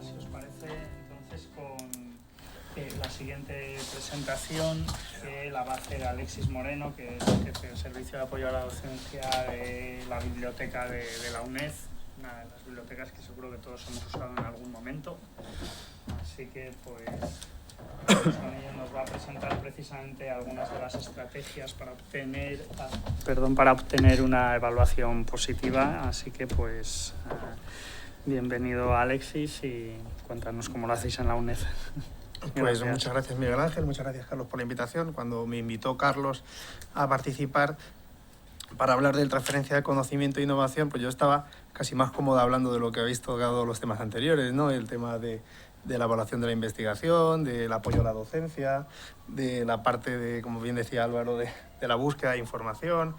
si os parece, entonces con la siguiente presentación, que la va a hacer Alexis Moreno, que es jefe del Servicio de Apoyo a la Docencia de la Biblioteca de la UNED, una de las bibliotecas que seguro que todos hemos usado en algún momento. Así que, pues con ella nos va a presentar precisamente algunas de las estrategias para obtener una evaluación positiva. Así que, pues, bienvenido, Alexis, y cuéntanos cómo lo hacéis en la UNED. Pues muchas gracias, Miguel Ángel, muchas gracias, Carlos, por la invitación. Cuando me invitó Carlos a participar para hablar de transferencia de conocimiento e innovación, pues yo estaba casi más cómodo hablando de lo que habéis tocado los temas anteriores, ¿no? El tema de la evaluación de la investigación, del apoyo a la docencia, de la parte de, como bien decía Álvaro, de la búsqueda de información,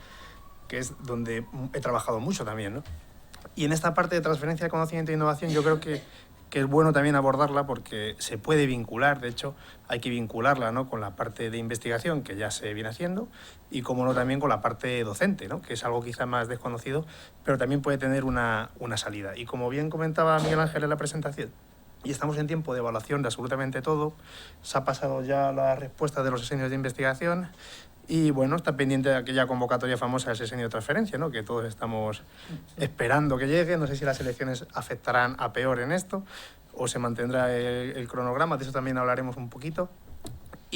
que es donde he trabajado mucho también, ¿no? Y en esta parte de transferencia de conocimiento e innovación yo creo que es bueno también abordarla porque se puede vincular, de hecho hay que vincularla, ¿no?, con la parte de investigación que ya se viene haciendo y, como no, también con la parte docente, ¿no?, que es algo quizá más desconocido, pero también puede tener una salida. Y como bien comentaba Miguel Ángel en la presentación, y estamos en tiempo de evaluación de absolutamente todo, se ha pasado ya la respuesta de los sesenios de investigación y, bueno, está pendiente de aquella convocatoria famosa del sesenio de transferencia, ¿no?, que todos estamos esperando que llegue. No sé si las elecciones afectarán a peor en esto o se mantendrá el cronograma, de eso también hablaremos un poquito.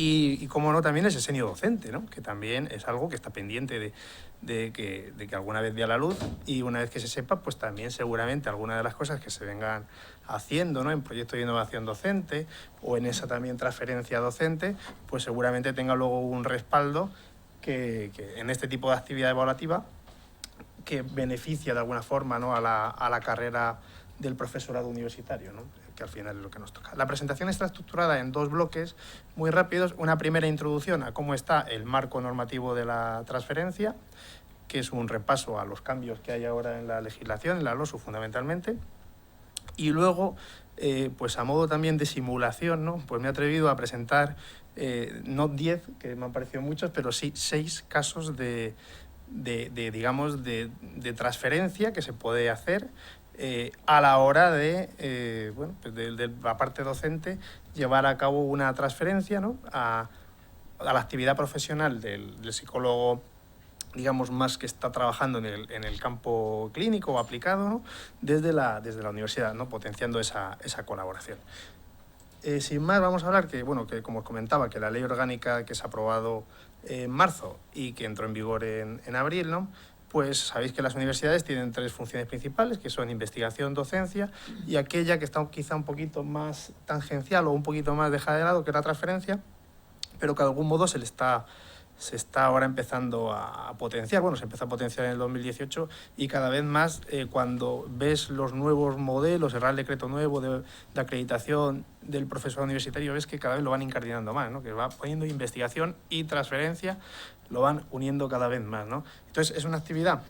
Y cómo no, también el sesenio docente, ¿no?, que también es algo que está pendiente de que alguna vez vea la luz, y una vez que se sepa, pues también seguramente algunas de las cosas que se vengan haciendo, ¿no?, en proyectos de innovación docente o en esa también transferencia docente, pues seguramente tenga luego un respaldo que en este tipo de actividad evaluativa que beneficia de alguna forma, ¿no?, a la carrera del profesorado universitario, ¿no?, que al final es lo que nos toca. La presentación está estructurada en dos bloques muy rápidos. Una primera introducción a cómo está el marco normativo de la transferencia, que es un repaso a los cambios que hay ahora en la legislación, en la LOSU fundamentalmente. Y luego, pues a modo también de simulación, ¿no?, pues me he atrevido a presentar, no 10, que me han parecido muchos, pero sí 6 casos de transferencia que se puede hacer a la hora de, bueno, pues de la parte docente, llevar a cabo una transferencia, ¿no?, a la actividad profesional del psicólogo, digamos, más que está trabajando en el campo clínico o aplicado, ¿no?, desde la universidad, ¿no?, potenciando esa colaboración. Sin más, vamos a hablar que, bueno, que como os comentaba, que la ley orgánica que se ha aprobado en marzo y que entró en vigor en abril, ¿no?, pues sabéis que las universidades tienen 3 funciones principales, que son investigación, docencia, y aquella que está quizá un poquito más tangencial o un poquito más dejada de lado, que es la transferencia, pero que de algún modo se está ahora empezando a potenciar. Bueno, se empezó a potenciar en el 2018 y cada vez más, cuando ves los nuevos modelos, el Real Decreto nuevo de acreditación del profesorado universitario, ves que cada vez lo van incardinando más, ¿no?, que va poniendo investigación y transferencia, lo van uniendo cada vez más, ¿no? Entonces, es una actividad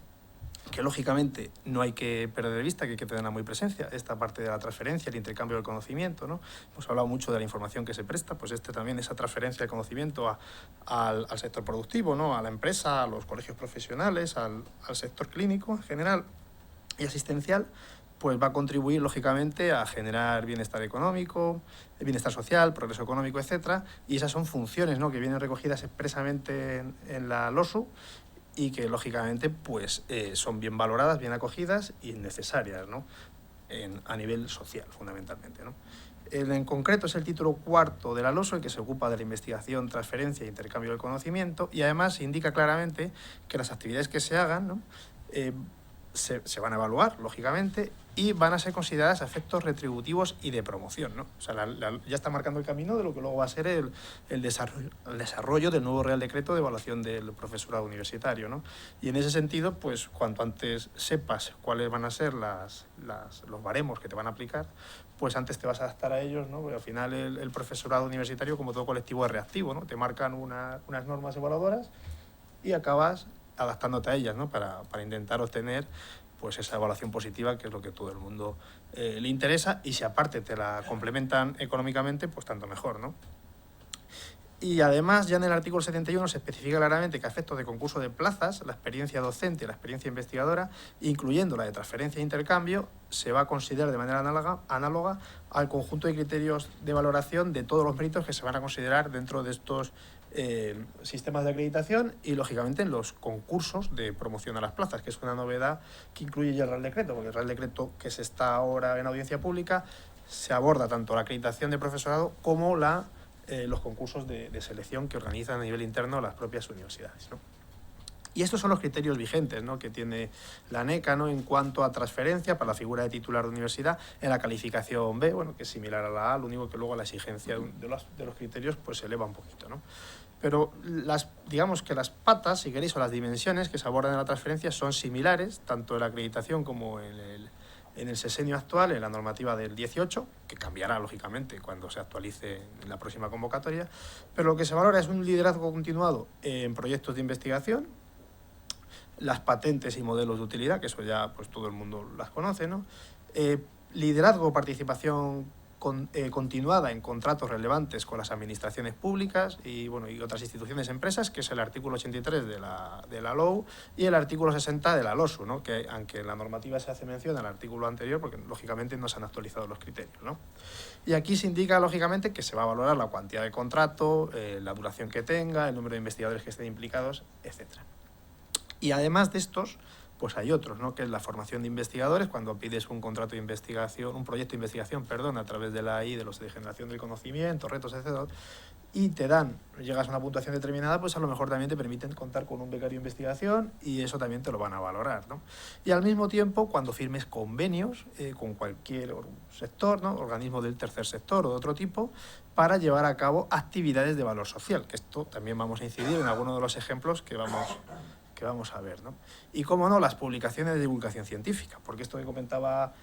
que lógicamente no hay que perder de vista, que hay que tenerla muy presencia, esta parte de la transferencia, el intercambio del conocimiento, ¿no? Hemos hablado mucho de la información que se presta, pues también esa transferencia de conocimiento al sector productivo, ¿no?, a la empresa, a los colegios profesionales, al sector clínico en general y asistencial, pues va a contribuir lógicamente a generar bienestar económico, bienestar social, progreso económico, etcétera, y esas son funciones, ¿no?, que vienen recogidas expresamente en la LOSU y que lógicamente pues son bien valoradas, bien acogidas y necesarias, ¿no?, a nivel social fundamentalmente, ¿no? En concreto es el título 4 de la LOSU el que se ocupa de la investigación, transferencia e intercambio del conocimiento, y además indica claramente que las actividades que se hagan, ¿no?, se van a evaluar, lógicamente, y van a ser consideradas a efectos retributivos y de promoción, ¿no? O sea, ya está marcando el camino de lo que luego va a ser el desarrollo del nuevo Real Decreto de evaluación del profesorado universitario, ¿no? Y en ese sentido, pues cuanto antes sepas cuáles van a ser los baremos que te van a aplicar, pues antes te vas a adaptar a ellos, ¿no? Porque al final el profesorado universitario, como todo colectivo, es reactivo, ¿no? Te marcan unas normas evaluadoras y acabas adaptándote a ellas, ¿no?, para intentar obtener pues esa evaluación positiva, que es lo que a todo el mundo le interesa, y si aparte te la complementan económicamente, pues tanto mejor, ¿no? Y además, ya en el artículo 71 se especifica claramente que a efectos de concurso de plazas, la experiencia docente y la experiencia investigadora, incluyendo la de transferencia e intercambio, se va a considerar de manera análoga al conjunto de criterios de valoración de todos los méritos que se van a considerar dentro de estos sistemas de acreditación y, lógicamente, en los concursos de promoción a las plazas, que es una novedad que incluye ya el Real Decreto, porque el Real Decreto que se está ahora en audiencia pública se aborda tanto la acreditación de profesorado como los concursos de selección que organizan a nivel interno las propias universidades, ¿no? Y estos son los criterios vigentes, ¿no?, que tiene la ANECA, ¿no?, en cuanto a transferencia para la figura de titular de universidad en la calificación B, bueno, que es similar a la A, lo único que luego la exigencia de los criterios pues se eleva un poquito, ¿no? Pero digamos que las patas, si queréis, o las dimensiones que se abordan en la transferencia son similares, tanto en la acreditación como en el sesenio actual, en la normativa del 18, que cambiará, lógicamente, cuando se actualice en la próxima convocatoria, pero lo que se valora es un liderazgo continuado en proyectos de investigación, las patentes y modelos de utilidad, que eso ya pues todo el mundo las conoce, ¿no? Liderazgo, participación continuada en contratos relevantes con las administraciones públicas y otras instituciones, empresas, que es el artículo 83 de la LOU y el artículo 60 de la LOSU, ¿no?, que aunque en la normativa se hace mención al artículo anterior, porque lógicamente no se han actualizado los criterios, ¿no? Y aquí se indica, lógicamente, que se va a valorar la cuantía de contrato, la duración que tenga, el número de investigadores que estén implicados, etcétera. Y además de estos, pues hay otros, ¿no?, que es la formación de investigadores, cuando pides un contrato de investigación, un proyecto de investigación, a través de la AI, de los de generación del conocimiento, retos, etc., y llegas a una puntuación determinada, pues a lo mejor también te permiten contar con un becario de investigación y eso también te lo van a valorar, ¿no? Y al mismo tiempo, cuando firmes convenios con cualquier sector, ¿no?, organismo del tercer sector o de otro tipo, para llevar a cabo actividades de valor social, que esto también vamos a incidir en algunos de los ejemplos que vamos a ver, ¿no? Y, cómo no, las publicaciones de divulgación científica, porque esto que comentaba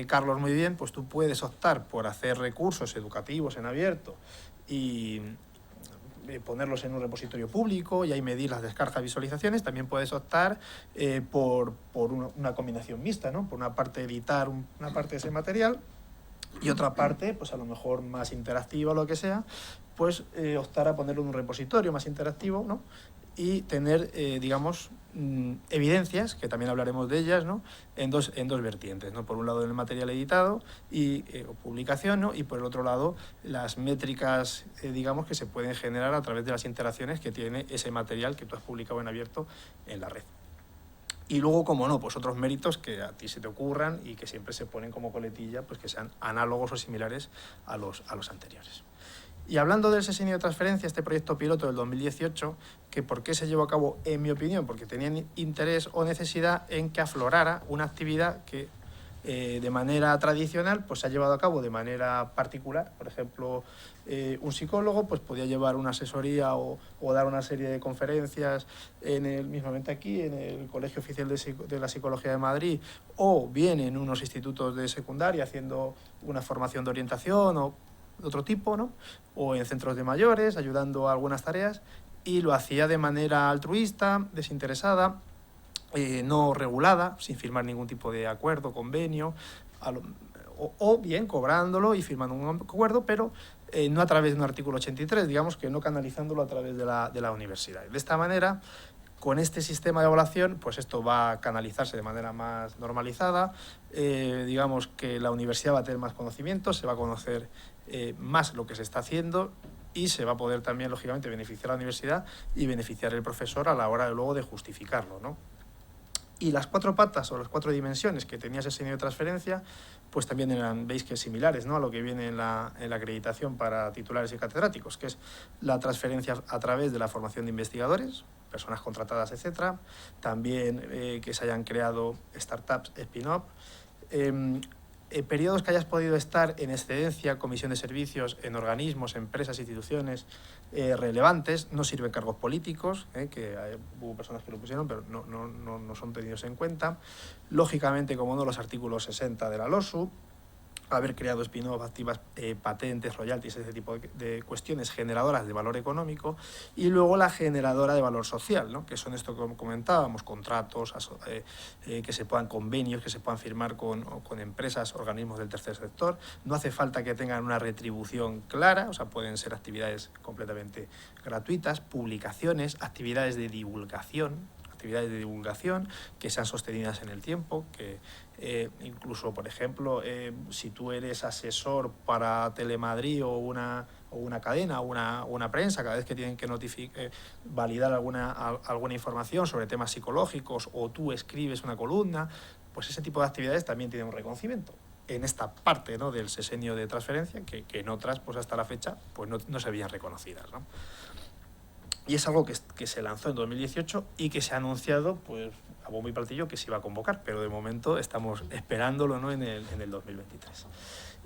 Carlos muy bien, pues tú puedes optar por hacer recursos educativos en abierto y ponerlos en un repositorio público y ahí medir las descargas, visualizaciones. También puedes optar por una combinación mixta, ¿no? Por una parte editar una parte de ese material y otra parte, pues a lo mejor más interactiva o lo que sea, pues optar a ponerlo en un repositorio más interactivo, ¿no?, y tener, evidencias, que también hablaremos de ellas, ¿no?, en dos vertientes, ¿no? Por un lado, en el material editado o publicación, ¿no?, y por el otro lado, las métricas, que se pueden generar a través de las interacciones que tiene ese material que tú has publicado en abierto en la red. Y luego, como no, pues otros méritos que a ti se te ocurran y que siempre se ponen como coletilla, pues que sean análogos o similares a los anteriores. Y hablando del sesenio de transferencia, este proyecto piloto del 2018, que ¿por qué se llevó a cabo? En mi opinión, porque tenían interés o necesidad en que aflorara una actividad que de manera tradicional pues se ha llevado a cabo de manera particular. Por ejemplo, un psicólogo pues podía llevar una asesoría o dar una serie de conferencias mismamente aquí, en el Colegio Oficial de la Psicología de Madrid, o bien en unos institutos de secundaria haciendo una formación de orientación o de otro tipo, ¿no?, o en centros de mayores, ayudando a algunas tareas, y lo hacía de manera altruista, desinteresada, no regulada, sin firmar ningún tipo de acuerdo, convenio, o bien cobrándolo y firmando un acuerdo, pero no a través de un artículo 83, digamos que no canalizándolo a través de la universidad. De esta manera, con este sistema de evaluación, pues esto va a canalizarse de manera más normalizada, digamos que la universidad va a tener más conocimientos, se va a conocer más lo que se está haciendo y se va a poder también, lógicamente, beneficiar a la universidad y beneficiar al profesor a la hora luego de justificarlo, ¿no? Y las 4 patas o las 4 dimensiones que tenía ese sesenio de transferencia, pues también veis que similares, ¿no?, a lo que viene en la acreditación para titulares y catedráticos, que es la transferencia a través de la formación de investigadores, personas contratadas, etcétera. También que se hayan creado startups, spin-off, periodos que hayas podido estar en excedencia, comisión de servicios, en organismos, empresas, instituciones relevantes. No sirven cargos políticos, que hubo personas que lo pusieron, pero no son tenidos en cuenta. Lógicamente, como no, los artículos 60 de la LOSU, haber creado spin-off, activas, patentes, royalties, ese tipo de cuestiones generadoras de valor económico, y luego la generadora de valor social, ¿no? Que son esto que comentábamos, contratos, que se puedan, convenios que se puedan firmar con empresas, organismos del tercer sector. No hace falta que tengan una retribución clara, o sea, pueden ser actividades completamente gratuitas, publicaciones, actividades de divulgación que sean sostenidas en el tiempo, que incluso, por ejemplo, si tú eres asesor para Telemadrid o una cadena o una prensa, cada vez que tienen que validar alguna información sobre temas psicológicos, o tú escribes una columna, pues ese tipo de actividades también tienen un reconocimiento en esta parte, ¿no?, del sesenio de transferencia, que en otras, pues hasta la fecha, pues no se veían reconocidas, ¿no? Y es algo que se lanzó en 2018 y que se ha anunciado, pues, a bombo y platillo, que se iba a convocar, pero de momento estamos esperándolo, ¿no?, en el 2023.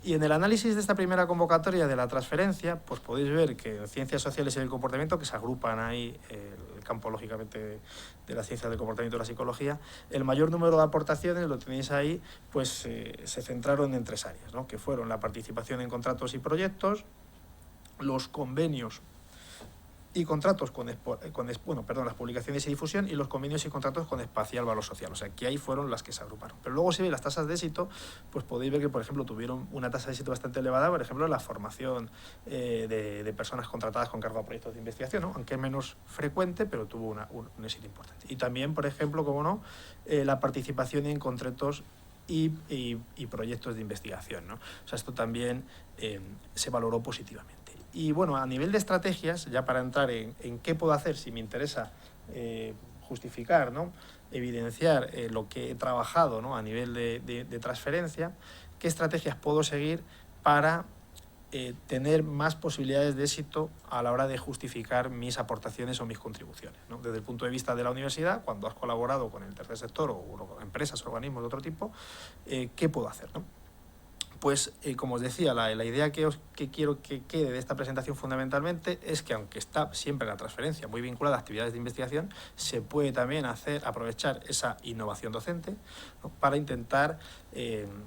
Y en el análisis de esta primera convocatoria de la transferencia, pues podéis ver que en ciencias sociales y del comportamiento, que se agrupan ahí el campo, lógicamente, de la ciencia del comportamiento y la psicología, el mayor número de aportaciones, lo tenéis ahí, pues se centraron en 3 áreas, ¿no?, que fueron la participación en contratos y proyectos, los convenios y contratos las publicaciones y difusión, y los convenios y contratos con espacial valor social. O sea, que ahí fueron las que se agruparon. Pero luego, si veis las tasas de éxito, pues podéis ver que, por ejemplo, tuvieron una tasa de éxito bastante elevada, por ejemplo, la formación de personas contratadas con cargo a proyectos de investigación, ¿no?, aunque es menos frecuente, pero tuvo un éxito importante. Y también, por ejemplo, como no, la participación en contratos y proyectos de investigación, ¿no? O sea, esto también se valoró positivamente. Y bueno, a nivel de estrategias, ya para entrar en qué puedo hacer si me interesa justificar, ¿no?, evidenciar lo que he trabajado, ¿no?, a nivel de transferencia, qué estrategias puedo seguir para tener más posibilidades de éxito a la hora de justificar mis aportaciones o mis contribuciones, ¿no? Desde el punto de vista de la universidad, cuando has colaborado con el tercer sector o empresas, organismos de otro tipo, ¿qué puedo hacer, ¿no? Pues, como os decía, la idea que quiero que quede de esta presentación fundamentalmente es que, aunque está siempre la transferencia muy vinculada a actividades de investigación, se puede también aprovechar esa innovación docente, ¿no?, para intentar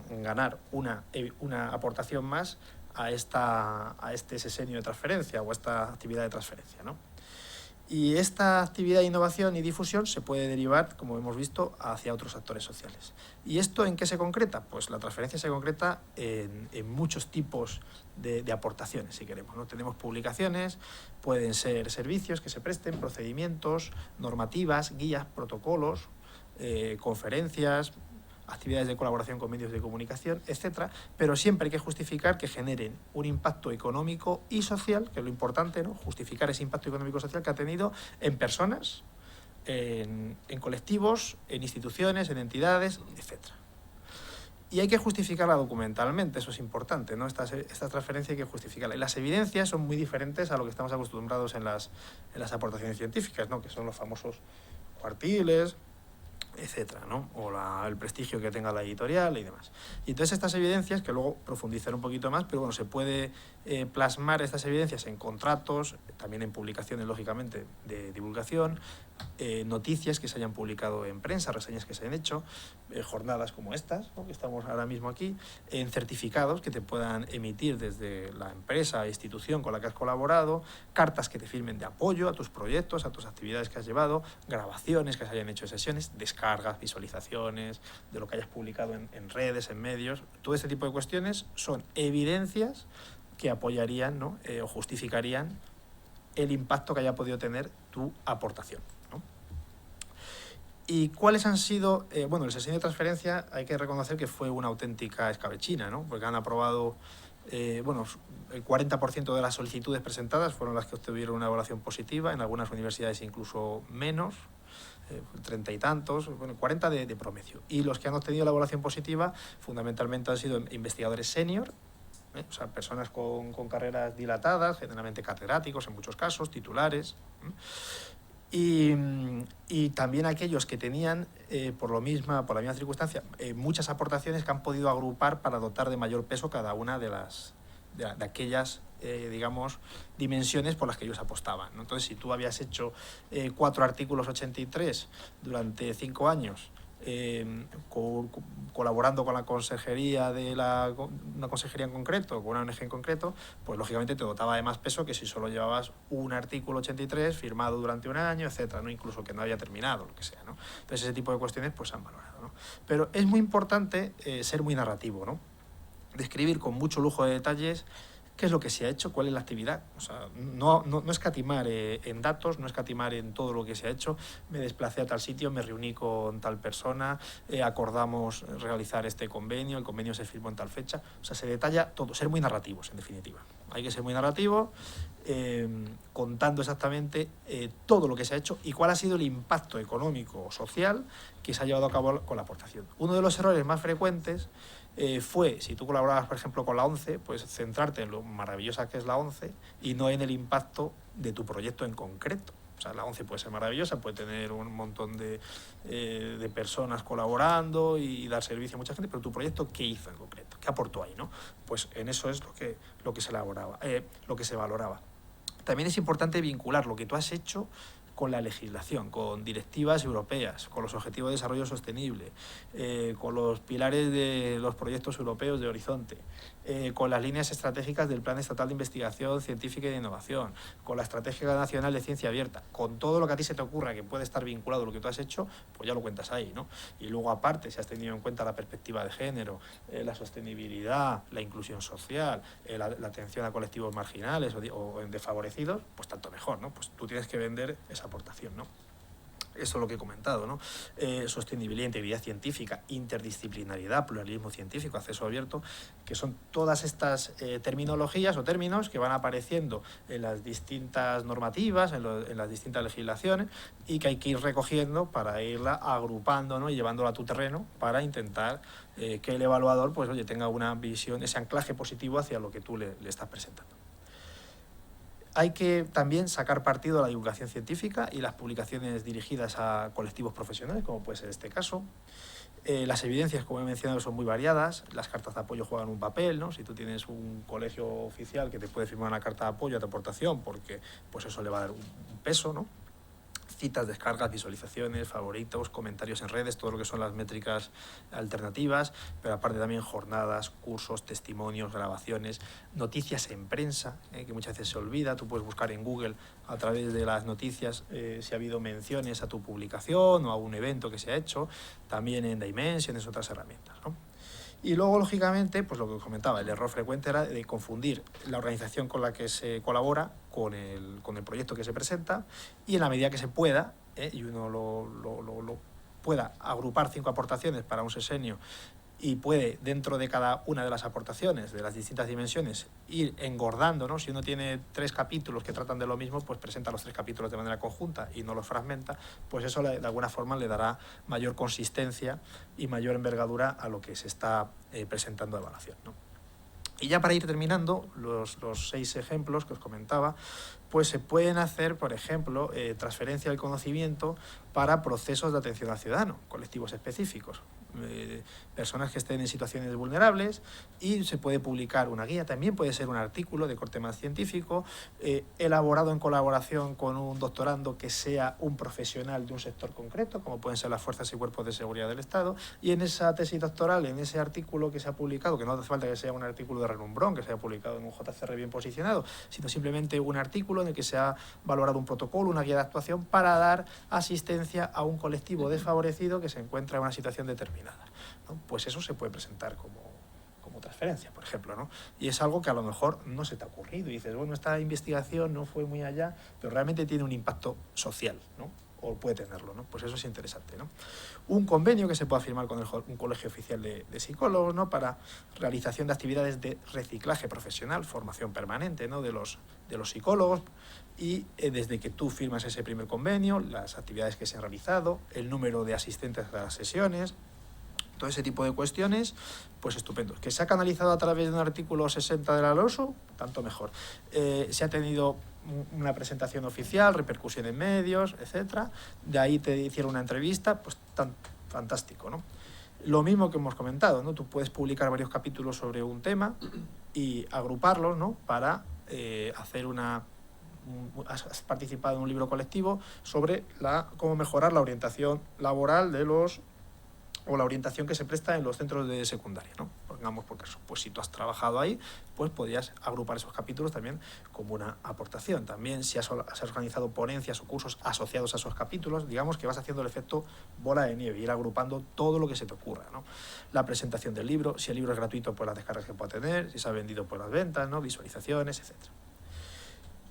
ganar una aportación más a este sesenio de transferencia o a esta actividad de transferencia, ¿no? Y esta actividad de innovación y difusión se puede derivar, como hemos visto, hacia otros actores sociales. ¿Y esto en qué se concreta? Pues la transferencia se concreta en muchos tipos de aportaciones, si queremos, ¿no? Tenemos publicaciones, pueden ser servicios que se presten, procedimientos, normativas, guías, protocolos, conferencias, actividades de colaboración con medios de comunicación, etcétera, pero siempre hay que justificar que generen un impacto económico y social, que es lo importante, ¿no?, justificar ese impacto económico y social que ha tenido en personas, en colectivos, en instituciones, en entidades, etcétera. Y hay que justificarla documentalmente, eso es importante, ¿no? Esta transferencia hay que justificarla. Y las evidencias son muy diferentes a lo que estamos acostumbrados en las aportaciones científicas, ¿no?, que son los famosos cuartiles, etcétera, ¿no?, o el prestigio que tenga la editorial y demás. Y entonces estas evidencias, que luego profundizaré un poquito más, pero bueno, se puede plasmar estas evidencias en contratos, también en publicaciones, lógicamente, de divulgación, noticias que se hayan publicado en prensa, reseñas que se hayan hecho, jornadas como estas, ¿no?, que estamos ahora mismo aquí, en certificados que te puedan emitir desde la empresa, institución con la que has colaborado, cartas que te firmen de apoyo a tus proyectos, a tus actividades que has llevado, grabaciones que se hayan hecho de sesiones, descargas, visualizaciones de lo que hayas publicado en redes, en medios. Todo este tipo de cuestiones son evidencias que apoyarían, ¿no?, o justificarían el impacto que haya podido tener tu aportación, ¿no? ¿Y cuáles han sido? Bueno, el sesenio de transferencia hay que reconocer que fue una auténtica escabechina, ¿no?, porque han aprobado, el 40% de las solicitudes presentadas fueron las que obtuvieron una evaluación positiva, en algunas universidades incluso menos, 30 y tantos, 40 de promedio. Y los que han obtenido la evaluación positiva fundamentalmente han sido investigadores senior, o sea, personas con carreras dilatadas, generalmente catedráticos en muchos casos, titulares, y también aquellos que tenían, por la misma circunstancia, muchas aportaciones que han podido agrupar para dotar de mayor peso cada una de aquellas, digamos, dimensiones por las que ellos apostaban, ¿no? Entonces, si tú habías hecho 4 artículos 83 durante 5 años, colaborando con la consejería una consejería en concreto, con una ONG en concreto, pues lógicamente te dotaba de más peso que si solo llevabas un artículo 83 firmado durante un año, etcétera, ¿no? Incluso que no había terminado, lo que sea, ¿no? Entonces ese tipo de cuestiones pues se han valorado, ¿no? Pero es muy importante ser muy narrativo, ¿no? Describir con mucho lujo de detalles qué es lo que se ha hecho, cuál es la actividad. O sea, no escatimar en datos, no escatimar en todo lo que se ha hecho. Me desplacé a tal sitio, me reuní con tal persona, acordamos realizar este convenio, el convenio se firmó en tal fecha. O sea, se detalla todo, ser muy narrativos, en definitiva. Hay que ser muy narrativo, contando exactamente todo lo que se ha hecho y cuál ha sido el impacto económico o social que se ha llevado a cabo con la aportación. Uno de los errores más frecuentes fue, si tú colaborabas, por ejemplo, con la ONCE, pues centrarte en lo maravillosa que es la ONCE y no en el impacto de tu proyecto en concreto. O sea, la ONCE puede ser maravillosa, puede tener un montón de personas colaborando y dar servicio a mucha gente, pero tu proyecto, ¿qué hizo en concreto? ¿Qué aportó ahí, no? Pues en eso es lo que se elaboraba, lo que se valoraba. También es importante vincular lo que tú has hecho con la legislación, con directivas europeas, con los objetivos de desarrollo sostenible, con los pilares de los proyectos europeos de Horizonte, con las líneas estratégicas del Plan Estatal de Investigación Científica y de Innovación, con la Estrategia Nacional de Ciencia Abierta, con todo lo que a ti se te ocurra que puede estar vinculado a lo que tú has hecho, pues ya lo cuentas ahí, ¿no? Y luego aparte, si has tenido en cuenta la perspectiva de género, la sostenibilidad, la inclusión social, la atención a colectivos marginales o desfavorecidos, pues tanto mejor, ¿no? Pues tú tienes que vender esa aportación, ¿no? Eso es lo que he comentado, ¿no? Sostenibilidad, integridad científica, interdisciplinariedad, pluralismo científico, acceso abierto, que son todas estas terminologías o términos que van apareciendo en las distintas normativas, en las distintas legislaciones, y que hay que ir recogiendo para irla agrupando, ¿no? Y llevándola a tu terreno para intentar que el evaluador, pues, oye, tenga una visión, ese anclaje positivo hacia lo que tú le estás presentando. Hay que también sacar partido de la divulgación científica y las publicaciones dirigidas a colectivos profesionales, como puede ser este caso. Las evidencias, como he mencionado, son muy variadas. Las cartas de apoyo juegan un papel, ¿no? Si tú tienes un colegio oficial que te puede firmar una carta de apoyo a tu aportación, porque pues eso le va a dar un peso, ¿no? Citas, descargas, visualizaciones, favoritos, comentarios en redes, todo lo que son las métricas alternativas, pero aparte también jornadas, cursos, testimonios, grabaciones, noticias en prensa, que muchas veces se olvida. Tú puedes buscar en Google a través de las noticias si ha habido menciones a tu publicación o a un evento que se ha hecho, también en Dimensions, otras herramientas, ¿no? Y luego, lógicamente, pues lo que os comentaba, el error frecuente era de confundir la organización con la que se colabora con el proyecto que se presenta, y en la medida que se pueda, y uno lo pueda agrupar 5 aportaciones para un sexenio y puede, dentro de cada una de las aportaciones, de las distintas dimensiones, ir engordando, ¿no? Si uno tiene 3 capítulos que tratan de lo mismo, pues presenta los 3 capítulos de manera conjunta y no los fragmenta, pues eso de alguna forma le dará mayor consistencia y mayor envergadura a lo que se está presentando de evaluación, ¿no? Y ya para ir terminando, los 6 ejemplos que os comentaba, pues se pueden hacer, por ejemplo, transferencia del conocimiento para procesos de atención al ciudadano, colectivos específicos, personas que estén en situaciones vulnerables, y se puede publicar una guía, también puede ser un artículo de corte más científico, elaborado en colaboración con un doctorando que sea un profesional de un sector concreto, como pueden ser las fuerzas y cuerpos de seguridad del Estado, y en esa tesis doctoral, en ese artículo que se ha publicado, que no hace falta que sea un artículo de renombrón, que se haya publicado en un JCR bien posicionado, sino simplemente un artículo en el que se ha valorado un protocolo, una guía de actuación para dar asistencia a un colectivo desfavorecido que se encuentra en una situación determinada, ¿no? Pues eso se puede presentar como transferencia, por ejemplo, ¿no? Y es algo que a lo mejor no se te ha ocurrido y dices, bueno, esta investigación no fue muy allá, pero realmente tiene un impacto social, ¿no? O puede tenerlo, ¿no? Pues eso es interesante, ¿no? Un convenio que se pueda firmar con un colegio oficial de psicólogos, ¿no? Para realización de actividades de reciclaje profesional, formación permanente, ¿no? de los psicólogos, y desde que tú firmas ese primer convenio, las actividades que se han realizado, el número de asistentes a las sesiones, todo ese tipo de cuestiones, pues estupendo. Que se ha canalizado a través de un artículo 60 de la LOSO, tanto mejor. Se ha tenido una presentación oficial, repercusión en medios, etcétera. De ahí te hicieron una entrevista, pues tan fantástico, ¿no? Lo mismo que hemos comentado, ¿no? Tú puedes publicar varios capítulos sobre un tema y agruparlos, ¿no? Para hacer has participado en un libro colectivo sobre cómo mejorar la orientación laboral de los o la orientación que se presta en los centros de secundaria, ¿no? Pongamos, porque eso, pues si tú has trabajado ahí, pues podrías agrupar esos capítulos también como una aportación. También si has organizado ponencias o cursos asociados a esos capítulos, digamos que vas haciendo el efecto bola de nieve, ir agrupando todo lo que se te ocurra, ¿no? La presentación del libro, si el libro es gratuito, pues las descargas que pueda tener, si se ha vendido, pues las ventas, ¿no? Visualizaciones, etc.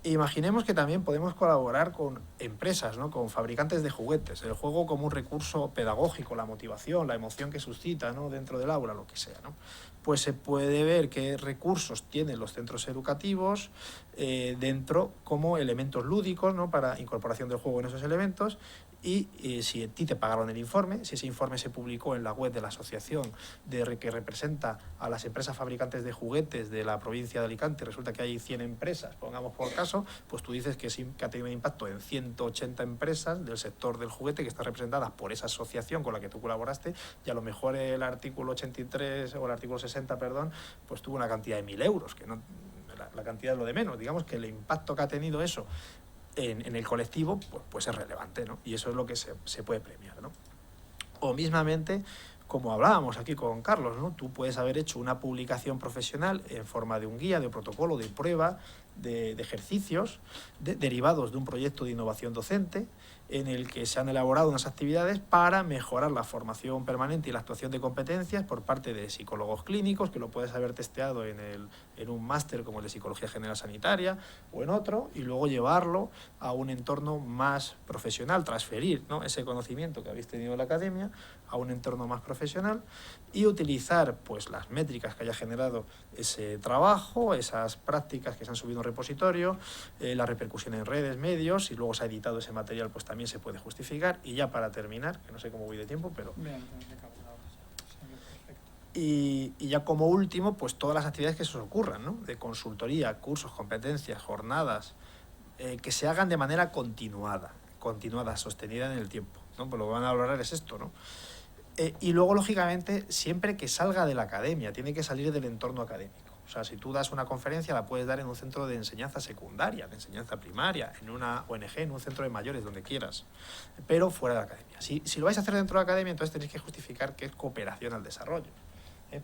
Imaginemos que también podemos colaborar con empresas, ¿no? Con fabricantes de juguetes, el juego como un recurso pedagógico, la motivación, la emoción que suscita, ¿no? Dentro del aula, lo que sea, ¿no? Pues se puede ver qué recursos tienen los centros educativos dentro como elementos lúdicos, ¿no? Para incorporación del juego en esos elementos. Y si a ti te pagaron el informe, si ese informe se publicó en la web de la asociación que representa a las empresas fabricantes de juguetes de la provincia de Alicante, resulta que hay 100 empresas, pongamos por caso, pues tú dices que ha tenido un impacto en 180 empresas del sector del juguete que están representadas por esa asociación con la que tú colaboraste, y a lo mejor el artículo 83 o el artículo 60, perdón, pues tuvo una cantidad de 1.000 euros, que no, la cantidad es lo de menos. Digamos que el impacto que ha tenido eso en el colectivo, pues es relevante, ¿no? Y eso es lo que se puede premiar, ¿no? O mismamente, como hablábamos aquí con Carlos, ¿no? Tú puedes haber hecho una publicación profesional en forma de un guía, de protocolo, de prueba, de ejercicios derivados de un proyecto de innovación docente en el que se han elaborado unas actividades para mejorar la formación permanente y la actuación de competencias por parte de psicólogos clínicos, que lo puedes haber testeado en un máster como el de Psicología General Sanitaria o en otro, y luego llevarlo a un entorno más profesional, transferir, ¿no? Ese conocimiento que habéis tenido en la academia a un entorno más profesional y utilizar pues las métricas que haya generado ese trabajo, esas prácticas que se han subido a un repositorio, la repercusión en redes, medios, y luego se ha editado ese material, pues también se puede justificar. Y ya para terminar, que no sé cómo voy de tiempo, pero... Bien, y ya como último, pues todas las actividades que se os ocurran, ¿no? De consultoría, cursos, competencias, jornadas, que se hagan de manera continuada, sostenida en el tiempo, ¿no? Pues lo que van a valorar es esto, ¿no? Y luego, lógicamente, siempre que salga de la academia, tiene que salir del entorno académico. O sea, si tú das una conferencia, la puedes dar en un centro de enseñanza secundaria, de enseñanza primaria, en una ONG, en un centro de mayores, donde quieras, pero fuera de la academia. Si lo vais a hacer dentro de la academia, entonces tenéis que justificar que es cooperación al desarrollo,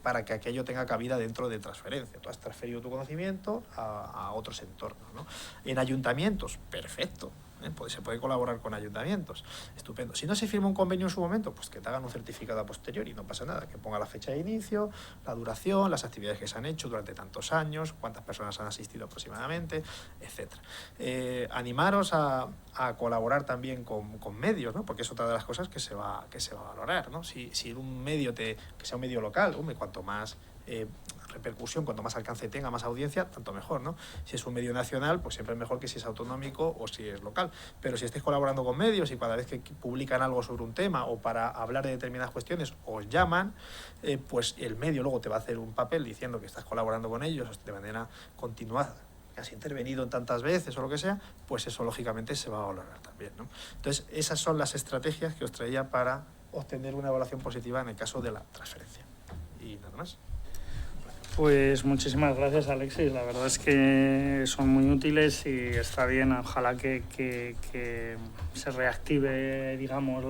para que aquello tenga cabida dentro de transferencia. Tú has transferido tu conocimiento a otros entornos, ¿no? En ayuntamientos, perfecto. Pues se puede colaborar con ayuntamientos, estupendo. Si no se firma un convenio en su momento, pues que te hagan un certificado a posteriori, no pasa nada, que ponga la fecha de inicio, la duración, las actividades que se han hecho durante tantos años, cuántas personas han asistido aproximadamente, etc. Animaros a colaborar también con medios, ¿no? Porque es otra de las cosas que se va a valorar, ¿no? Si un medio que sea un medio local, hombre, cuanto más repercusión, cuanto más alcance tenga, más audiencia, tanto mejor, ¿no? Si es un medio nacional, pues siempre es mejor que si es autonómico o si es local. Pero si estáis colaborando con medios y cada vez que publican algo sobre un tema o para hablar de determinadas cuestiones os llaman, pues el medio luego te va a hacer un papel diciendo que estás colaborando con ellos de manera continuada, que has intervenido en tantas veces o lo que sea, pues eso lógicamente se va a valorar también, ¿no? Entonces, esas son las estrategias que os traía para obtener una evaluación positiva en el caso de la transferencia. Y nada más. Pues muchísimas gracias, Alexis. La verdad es que son muy útiles y está bien. Ojalá que se reactive, digamos,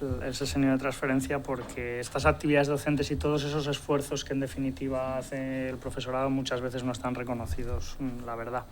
el sesenio de transferencia, porque estas actividades docentes y todos esos esfuerzos que en definitiva hace el profesorado muchas veces no están reconocidos, la verdad.